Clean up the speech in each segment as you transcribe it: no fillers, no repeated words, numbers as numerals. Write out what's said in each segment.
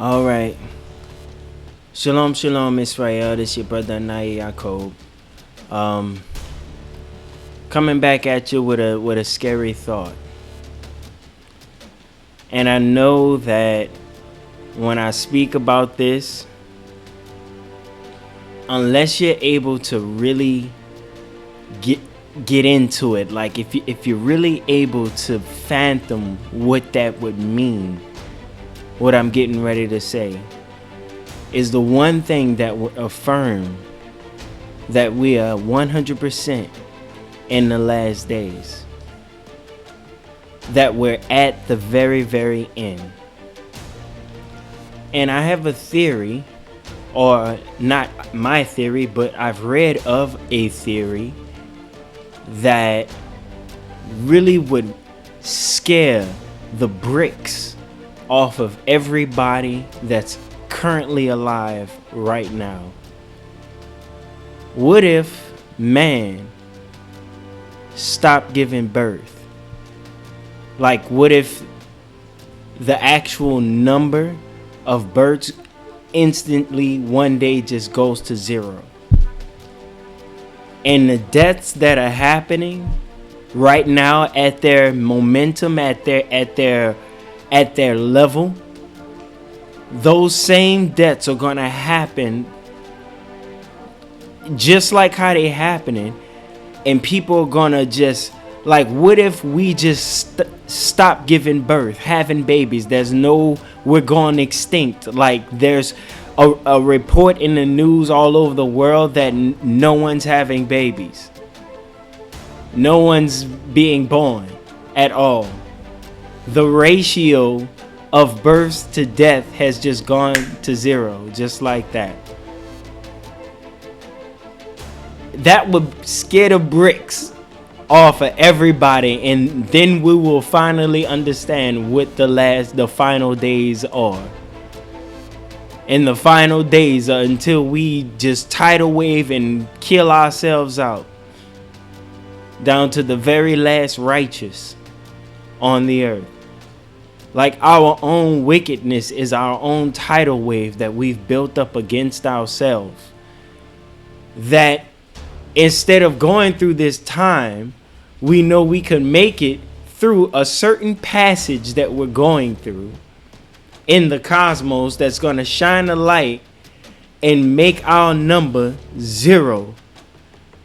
All right. Shalom, shalom, Israel. This your brother Nai Yaakov. Um, Coming back at you with a scary thought. And I know that when I speak about this, unless you're able to really get into it, like if you're really able to fathom what that would mean, what I'm getting ready to say is the one thing that would affirm that we are 100% in the last days, that we're at the very, very end. And I have a theory, or not my theory, but I've read of a theory that really would scare the bricks off of everybody that's currently alive right now. What if man stopped giving birth? Like, what if the actual number of births instantly one day just goes to zero? And the deaths that are happening right now at their momentum, at their level, those same deaths are gonna happen just like how they happening, and people are gonna just like, what if we just stop giving birth, having babies? We're going extinct. Like, there's a report in the news all over the world that no one's having babies. No one's being born at all. The ratio of births to death has just gone to zero, just like that. That would scare the bricks off of everybody, and then we will finally understand what the final days are. And the final days are until we just tidal wave and kill ourselves out, down to the very last righteous on the earth. Like, our own wickedness is our own tidal wave that we've built up against ourselves, that instead of going through this time, we know we can make it through a certain passage that we're going through in the cosmos that's going to shine a light and make our number zero.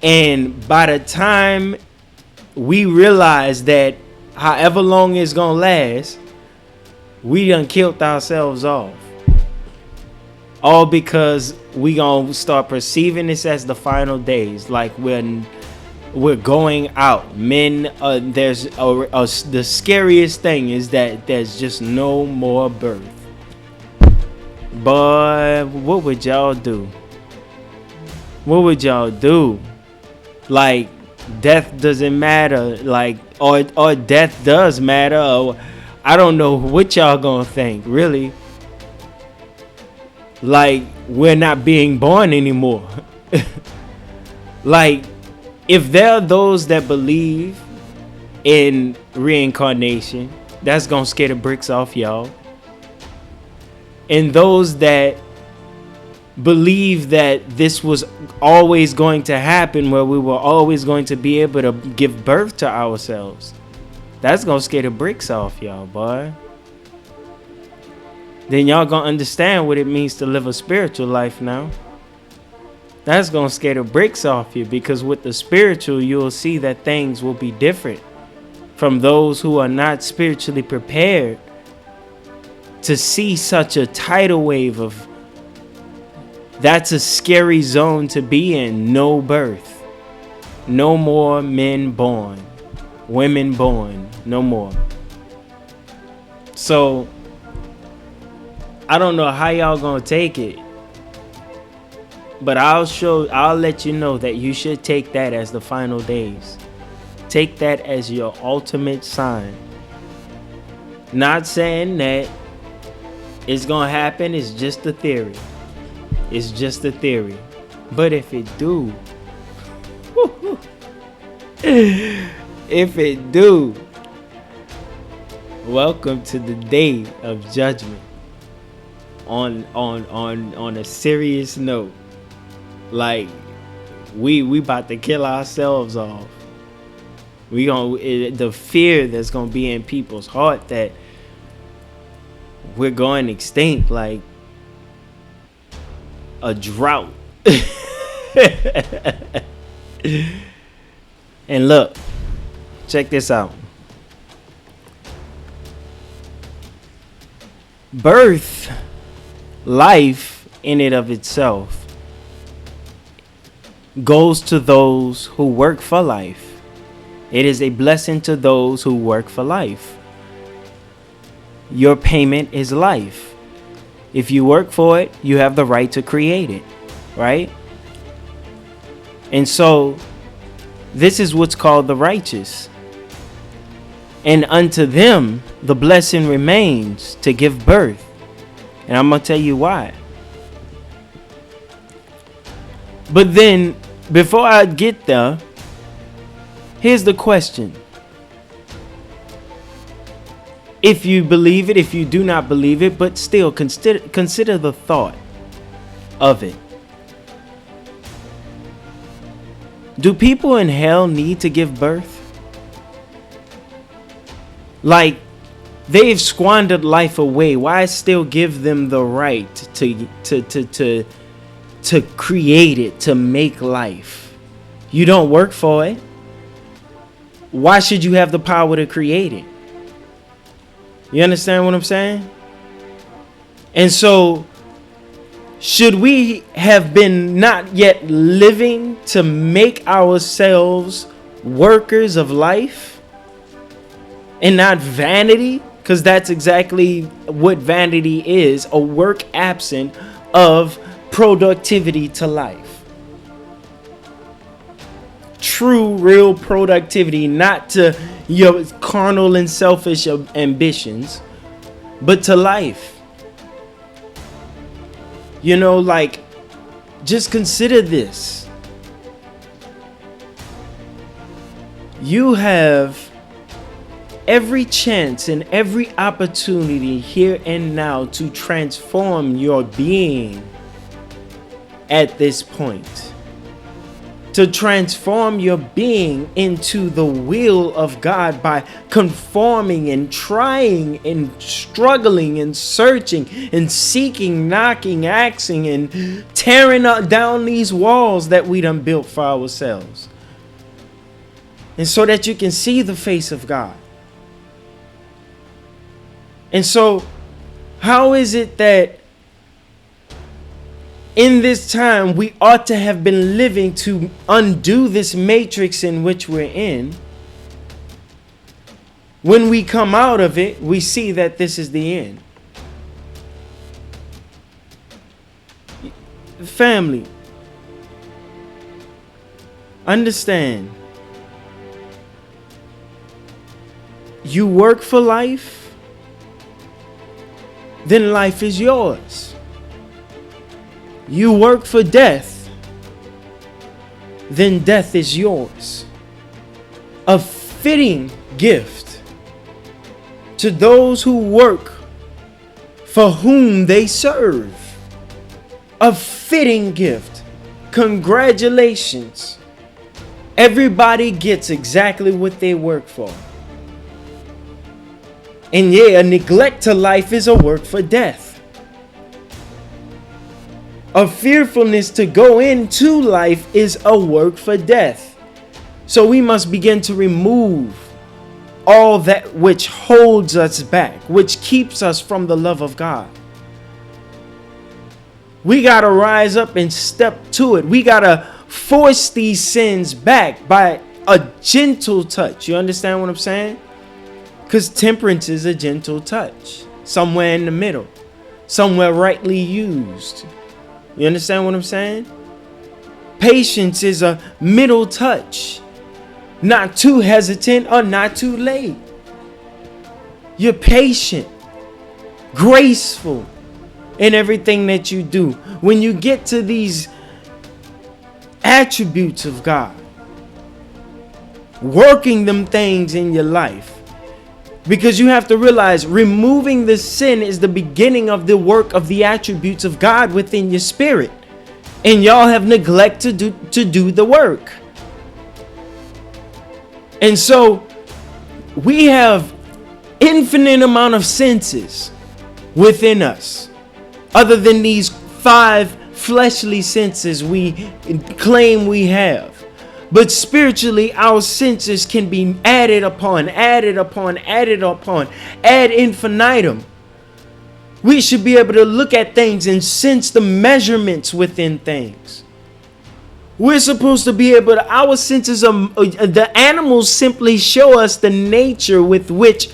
And by the time we realize that however long it's going to last, we done killed ourselves off. All because we gonna start perceiving this as the final days, like when we're going out. Men, the scariest thing is that there's just no more birth. But what would y'all do? What would y'all do? Like, death doesn't matter, like, or death does matter, or I don't know what y'all gonna think, really. Like, we're not being born anymore. Like, if there are those that believe in reincarnation, that's gonna scare the bricks off y'all. And those that believe that this was always going to happen, where we were always going to be able to give birth to ourselves, that's gonna scare the bricks off y'all, boy. Then y'all gonna understand what it means to live a spiritual life now. That's gonna scare the bricks off you, because with the spiritual, you'll see that things will be different from those who are not spiritually prepared to see such a tidal wave of. That's a scary zone to be in. No birth, no more men born, women born, no more. So I don't know how y'all gonna take it, but I'll let you know that you should take that as the final days. Take that as your ultimate sign. Not saying that it's gonna happen, it's just a theory. It's just a theory. But if it do, if it do, welcome to the day of judgment on a serious note, like we about to kill ourselves off. We gonna the fear that's gonna be in people's heart that we're going extinct, like a drought. And look, check this out. Birth, life in it of itself, goes to those who work for life. It is a blessing to those who work for life. Your payment is life. If you work for it, you have the right to create it, right? And so, this is what's called the righteous. And unto them, the blessing remains to give birth. And I'm going to tell you why. But then, before I get there, here's the question. If you believe it, if you do not believe it, but still consider the thought of it. Do people in hell need to give birth? Like, they've squandered life away. Why still give them the right to create it, to make life? You don't work for it. Why should you have the power to create it? You understand what I'm saying? And so, should we have been not yet living to make ourselves workers of life and not vanity? Because that's exactly what vanity is, a work absent of productivity to life. True, real productivity, not to your carnal and selfish ambitions, but to life. You know, like, just consider this. You have every chance and every opportunity here and now to transform your being at this point. To transform your being into the will of God by conforming and trying and struggling and searching and seeking, knocking, asking, and tearing down these walls that we done built for ourselves. And so that you can see the face of God. And so, how is it that in this time we ought to have been living to undo this matrix in which we're in? When we come out of it, we see that this is the end. Family, understand. You work for life, then life is yours. You work for death, then death is yours. A fitting gift to those who work for whom they serve. A fitting gift. Congratulations. Everybody gets exactly what they work for. And yeah, a neglect to life is a work for death. A fearfulness to go into life is a work for death. So we must begin to remove all that which holds us back, which keeps us from the love of God. We got to rise up and step to it. We got to force these sins back by a gentle touch. You understand what I'm saying? Because temperance is a gentle touch. Somewhere in the middle. Somewhere rightly used. You understand what I'm saying? Patience is a middle touch. Not too hesitant or not too late. You're patient, graceful in everything that you do. When you get to these attributes of God, working them things in your life, Because you have to realize removing the sin is the beginning of the work of the attributes of God within your spirit. And y'all have neglected to do the work. And so we have infinite amount of senses within us, other than these 5 fleshly senses we claim we have. But spiritually, our senses can be added upon, ad infinitum. We should be able to look at things and sense the measurements within things. We're supposed to be able to, our senses, the animals simply show us the nature with which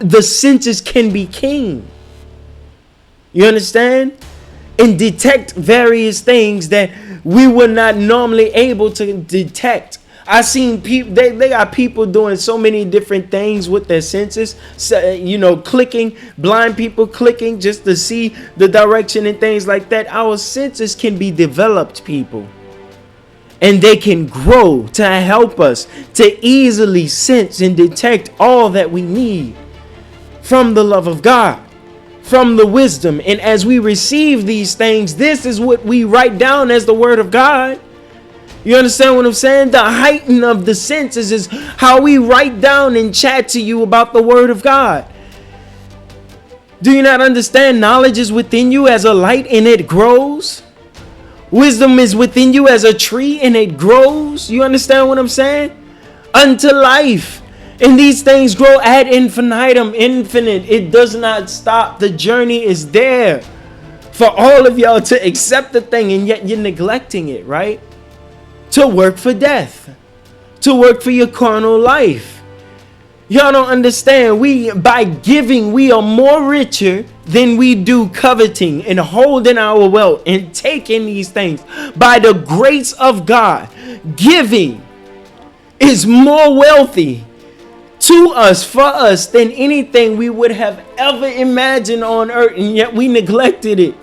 the senses can be keen. You understand? And detect various things that we were not normally able to detect. I seen people, they got people doing so many different things with their senses, clicking, blind people clicking just to see the direction and things like that. Our senses can be developed, people. And they can grow to help us to easily sense and detect all that we need from the love of God, from the wisdom. And as we receive these things, this is what we write down as the word of God. You understand what I'm saying? The heighten of the senses is how we write down and chat to you about the word of God. Do you not understand? Knowledge is within you as a light and it grows. Wisdom is within you as a tree and it grows. You understand what I'm saying? Unto life. And these things grow ad infinitum, infinite. It does not stop. The journey is there for all of y'all to accept the thing, and yet you're neglecting it, right? To work for death, to work for your carnal life. Y'all don't understand. By giving, we are more richer than we do coveting and holding our wealth and taking these things. By the grace of God, giving is more wealthy to us, for us, than anything we would have ever imagined on earth, and yet we neglected it.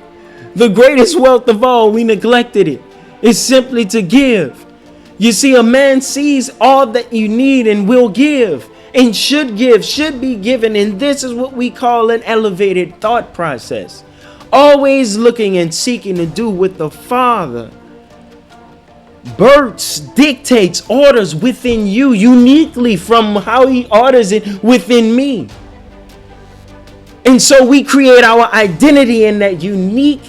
The greatest wealth of all, we neglected it. It's simply to give. You see, a man sees all that you need and will give, and should be given. And this is what we call an elevated thought process. Always looking and seeking to do with the Father. Births, dictates, orders within you uniquely from how he orders it within me. And so we create our identity in that unique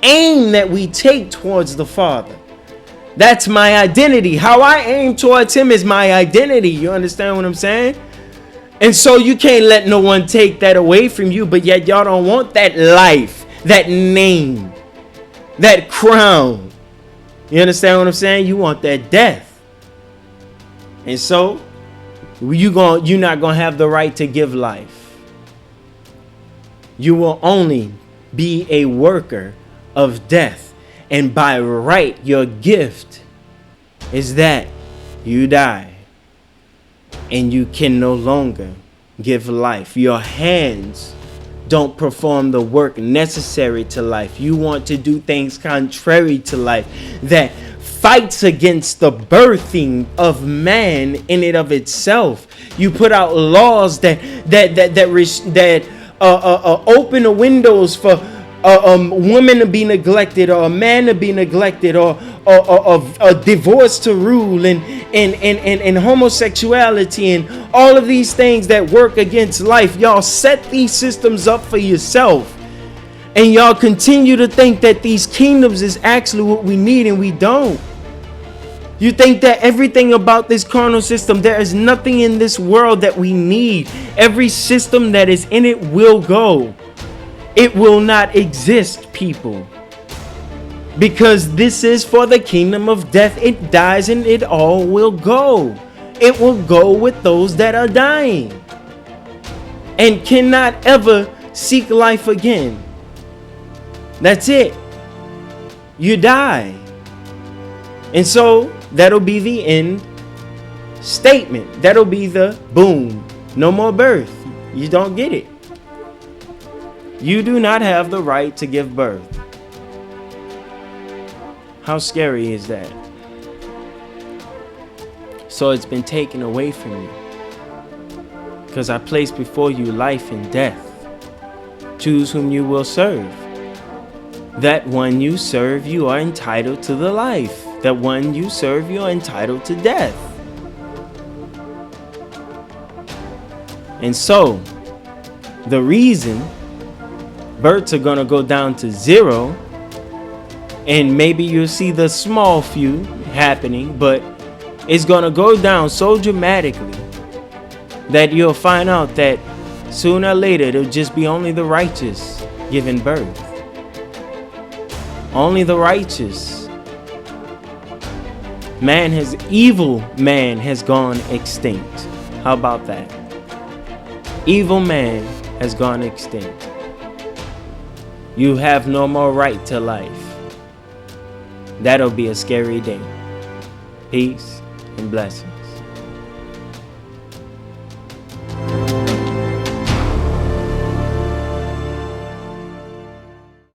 aim that we take towards the Father. That's my identity. How I aim towards him is my identity. You understand what I'm saying? And so you can't let no one take that away from you, but yet y'all don't want that life, that name, that crown. You understand what I'm saying? You want that death. And so you're not going to have the right to give life. You will only be a worker of death. And by right, your gift is that you die and you can no longer give life. Your hands don't perform the work necessary to life. You want to do things contrary to life that fights against the birthing of man in it of itself. You put out laws that open the windows for a woman to be neglected, or a man to be neglected, or a divorce to rule, and homosexuality, and all of these things that work against life. Y'all set these systems up for yourself, and y'all continue to think that these kingdoms is actually what we need, and we don't. You think that everything about this carnal system, there is nothing in this world that we need. Every system that is in it will go. It will not exist, people. Because this is for the kingdom of death. It dies and it all will go. It will go with those that are dying and cannot ever seek life again. That's it. You die. And so that'll be the end statement. That'll be the boom. No more birth. You don't get it. You do not have the right to give birth. How scary is that? So it's been taken away from you. because I place before you life and death. Choose whom you will serve. That one you serve, you are entitled to the life. That one you serve, you are entitled to death. And so, the reason births are gonna go down to 0, and maybe you'll see the small few happening, but it's gonna go down so dramatically that you'll find out that sooner or later it'll just be only the righteous giving birth. Only the righteous. Evil man has gone extinct. How about that? Evil man has gone extinct. You have no more right to life. That'll be a scary day. Peace and blessings.